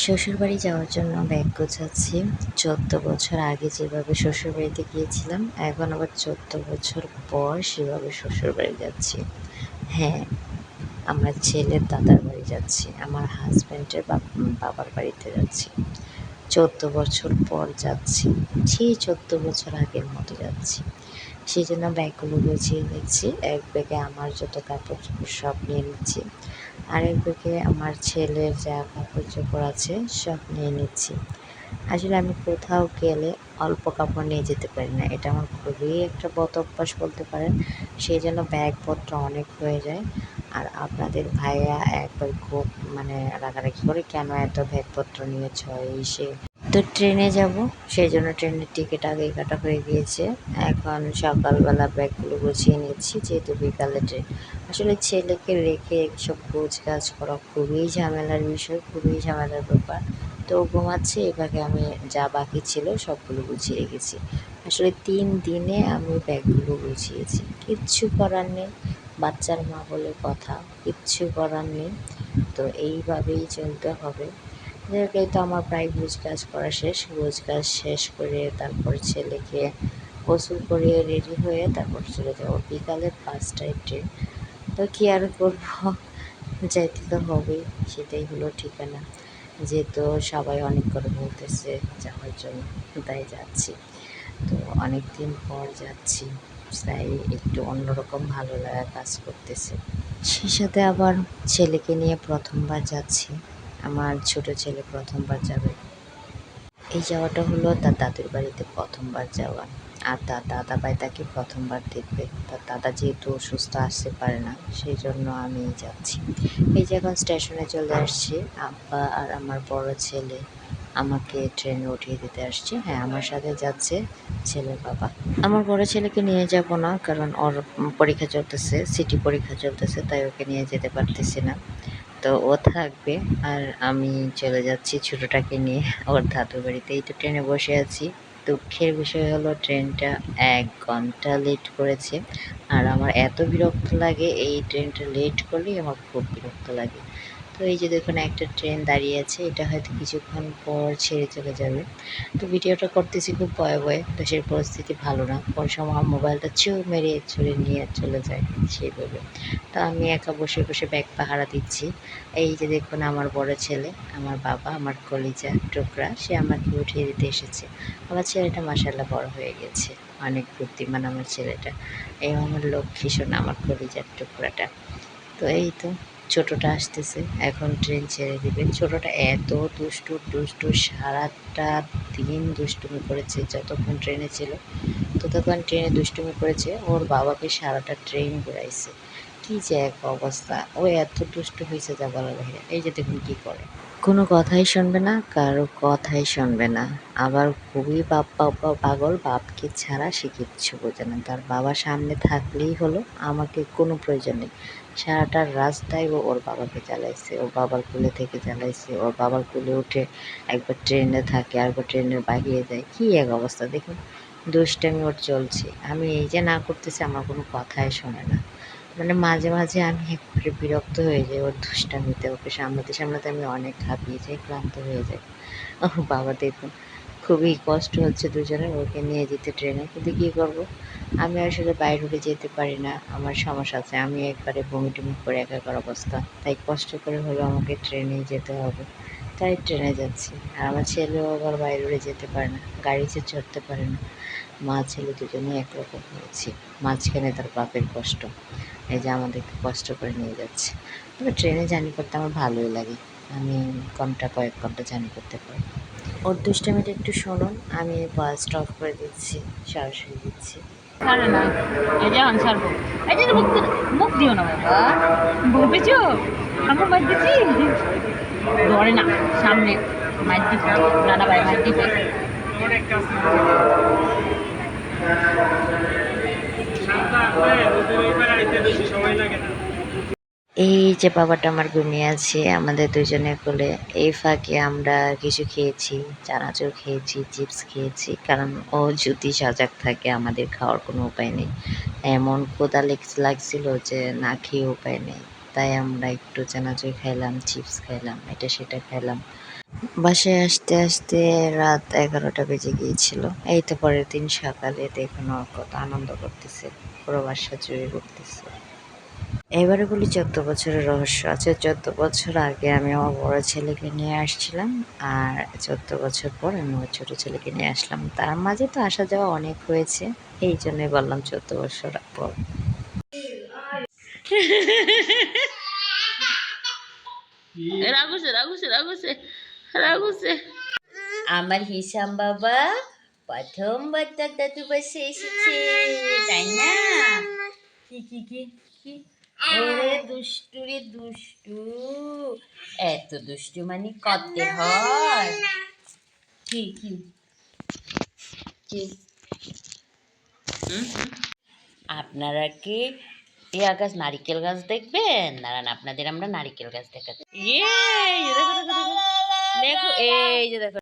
শ্বশুরবাড়ি যাওয়ার জন্য ব্যাগ গোছাচ্ছি। ১৪ বছর আগে যেভাবে শ্বশুরবাড়িতে গিয়েছিলাম, এখন আবার ১৪ বছর পর সেভাবে শ্বশুরবাড়ি যাচ্ছি। হ্যাঁ, আমার ছেলের দাদার বাড়ি যাচ্ছি। আমার হাসব্যান্ডের বাবার বাড়িতে যাচ্ছি। ১৪ বছর পর যাচ্ছি। সেই ১৪ বছর আগের মতো যাচ্ছি। সেজন্য ব্যাগগুলো গুছিয়ে নিচ্ছি। এক ব্যাগে আমার যত কাপড়-চোপড় সব নিয়ে নিচ্ছি। আরেক ব্যাগে আমার ছেলের যা কাপড়-চোপড় আছে সব নিয়ে নিচ্ছি। আসলে আমি কোথাও গেলে অল্প কাপড় নিয়ে যেতে পারি না। এটা আমার খুবই একটা বদ অভ্যাস বলতে পারেন। সেজন্য ব্যাগপত্র অনেক হয়ে যায়। আর আপনাদের ভাইয়া একবার খুব রাগারাগি করে, "কেন এত ব্যাগপত্র নিয়েছ?" এই সেই। তো ট্রেনে যাব, সেজন্য ট্রেনের টিকিট আগেই কাটা হয়ে গিয়েছে। এখন সকালবেলা ব্যাগগুলো গুছিয়ে নিচ্ছি, যেহেতু বিকালে ট্রেন। আসলে ছেলেকে রেখে এসব গোছগাছ করা খুবই ঝামেলার বিষয়, খুবই ঝামেলার ব্যাপার। তো ও ঘুমাচ্ছে, এভাবে আমি যা বাকি ছিল সবগুলো গুছিয়ে রেখেছি। আসলে ৩ দিনে আমি ব্যাগগুলো গুছিয়েছি। কিচ্ছু করার নেই, বাচ্চার মা বলে কথা, কিচ্ছু করার নেই। তো এইভাবেই চলতে হবে। যাই হোক, এই তো আমার প্রায় গোছগাছ করা শেষ। গোছগাছ শেষ করে তারপর ছেলেকে গোসল করিয়ে রেডি হয়ে তারপর চলে যাব। বিকালে ৫টায় ট্রেন। তো কী আর করব, যাইতে তো হবেই, সেটাই হলো ঠিকানা। যেহেতু সবাই অনেক করে বলতেছে যাওয়ার জন্য, তাই যাচ্ছি। তো অনেক দিন পর যাচ্ছি, তাই একটু অন্যরকম ভালো লাগা কাজ করতেছে। সেই সাথে আবার ছেলেকে নিয়ে প্রথমবার যাচ্ছি। আমার ছোট ছেলে প্রথমবার যাবে। এই যাওয়াটা হলো তার দাদুর বাড়িতে প্রথমবার যাওয়া। আর তার দাদাভাই তাকে প্রথমবার দেখবে। তার দাদা যেহেতু অসুস্থ, আসতে পারে না, সেই জন্য আমি যাচ্ছি। এই যে এখন স্টেশনে চলে আসছি, আব্বা আর আমার বড় ছেলে আমাকে ট্রেনে উঠিয়ে দিতে আসছে। হ্যাঁ, আমার সাথে যাচ্ছে ছেলের বাবা। আমার বড় ছেলেকে নিয়ে যাব না, কারণ ওর পরীক্ষা চলতেছে, সিটি পরীক্ষা চলতেছে, তাই ওকে নিয়ে যেতে পারতেছি না। তো ও থাকবে, আর আমি চলে যাচ্ছি ছোটোটাকে নিয়ে ওর দাদুর বাড়িতে। এই তো ট্রেনে বসে আছি। দুঃখের বিষয় হলো ট্রেনটা ১ ঘন্টা লেট করেছে। আর আমার এত বিরক্ত লাগে, এই ট্রেনটা লেট করলেই আমার খুব বিরক্ত লাগে। তো এই যে দেখুন, একটা ট্রেন দাঁড়িয়ে আছে, এটা হয়তো কিছুক্ষণ পর ছেড়ে চলে যাবে। তো ভিডিওটা করতেছি খুব ভয়ে ভয়ে, দেশের পরিস্থিতি ভালো না, কোন সময় আমার মোবাইলটা মেরে ছুঁড়ে নিয়ে চলে যায় সেইভাবে। তো আমি একা বসে বসে ব্যাগ পাহারা দিচ্ছি। এই যে দেখুন, আমার বড় ছেলে, আমার বাবা, আমার কলিজা টুকরা, সে আমাকে উঠিয়ে দিতে এসেছে। আমার ছেলেটা মাশাআল্লাহ বড় হয়ে গেছে, অনেক বুদ্ধিমান আমার ছেলেটা। এই আমার লক্ষ্মী সোনা, আমার কলিজার টুকরাটা। তো এই তো ছোটোটা আসতেছে, এখন ট্রেন ছেড়ে দিবে। ছোটোটা এত দুষ্টু, সারাটা দিন দুষ্টুমি করেছে। যতক্ষণ ট্রেনে ছিল ততক্ষণ ট্রেনে দুষ্টুমি করেছে, ওর বাবাকে সারাটা ট্রেন ঘুরাইছে। কী যে এক অবস্থা! ও এত দুষ্টু হয়েছে যা বলার বাহিরে। এই যে দেখুন কী করে, কোনো কথাই শুনবে না, কারো কথাই শুনবে না। আবার খুবই পাগল, বাপকে ছাড়া সে কিচ্ছু বোঝে না। তার বাবা সামনে থাকলেই হলো, আমাকে কোনো প্রয়োজন নেই। সারাটা রাস্তায় ও ওর বাবাকে জ্বালাইছে, ওর বাবার কোলে থেকে জ্বালাইছে, ওর বাবার কোলে উঠে একবার ট্রেনে থাকে, আরেকবার ট্রেনের বাহিরে যায়। কী এক অবস্থা দেখুন, দুষ্টামি ওর চলছে। আমি এই যে না করতেছি, আমার কোনো কথাই শোনে না। মাঝে মাঝে আমি একবারে বিরক্ত হয়ে যাই ওর দুষ্টামিতে। ওকে সামলাতে আমি অনেক হাঁপিয়ে যাই, ক্লান্ত হয়ে যাই। ওহ বাবা দেখুন, খুবই কষ্ট হচ্ছে দুজনের, ওকে নিয়ে যেতে ট্রেনে। কিন্তু কী করব, আমি আসলে বাইরে যেতে পারি না, আমার সমস্যা আছে। আমি একবারে বমি-টমি করে একাকার অবস্থা। তাই কষ্ট করে হলেও আমাকে ট্রেনেই যেতে হবে। তাই ট্রেনে যাচ্ছি। আর আমার ছেলেও আবার বাইরে যেতে পারে না, গাড়িতে চড়তে পারে না। মা ছেলে দুজনেই একরকম হয়েছি। মাঝখানে তার বাপের কষ্ট। এই যে আমাদেরকে কষ্ট করে নিয়ে যাচ্ছে। তবে ট্রেনে জার্নি করতে আমার ভালোই লাগে। আমি কয়েক ঘন্টা জার্নি করতে পারি। ওর দুষ্টামিটা একটু শুনুন, আমি ভয়েসটা অফ করে দিচ্ছি, সরাসরি দিচ্ছি। ছাড়ে না, এই যে এখন ছাড়বো। এই যে মুখ দিও না বাবা, ভেবেছো আমার মার দিছি, ধরে না সামনে মার দিবে, দাদা ভাই মার দিবে। এই যে বাবাটা আমার ঘুমিয়ে আছে আমাদের দুজনের কোলে। এই ফাঁকে আমরা কিছু খেয়েছি, চানাচুর খেয়েছি, চিপস খেয়েছি, কারণ ও যদি সজাগ থাকে আমাদের খাওয়ার কোনো উপায় নেই। এমন ক্ষুধা লাগছিল যে না খেয়ে উপায় নেই। তাই আমরা একটু চানাচুর খাইলাম, চিপস খাইলাম, এটা সেটা খাইলাম। বাসায় আসতে আসতে রাত 11টা বেজে গিয়েছিল। এই তো পরের দিন সকালে দেখুন ও কত আনন্দ করতেছে, পুরো বাসা জুড়ে ঘুরতেছে। এবারে বলি 14 বছরের রহস্য আছে। 14 বছর আগে আমি আমার বড় ছেলেকে নিয়ে আসছিলাম, আর 14 বছর পর আমি আমার ছোট ছেলেকে নিয়ে আসলাম। তার মাঝে তো আসা যাওয়া অনেক হয়েছে, এই জন্যই বললাম 14 বছর পর। রাগুছে রাগুছে রাগুছে রাগুছে। আমার হিসাম বাবা প্রথমবার তার দাদু বাসে এসেছে, তাই না? কি কি কি কি? ওরে দুষ্টু রে দুষ্টু, এত দুষ্টু মানে করতে হয়। কি কি কি? হুম? আপনারা কি গাছ নারিকেল গাছ দেখবেন? দাঁড়ান, আপনাদের আমরা নারিকেল গাছ দেখাচ্ছি। ইয়ে, দেখো দেখো দেখো দেখো, এই যে দেখো।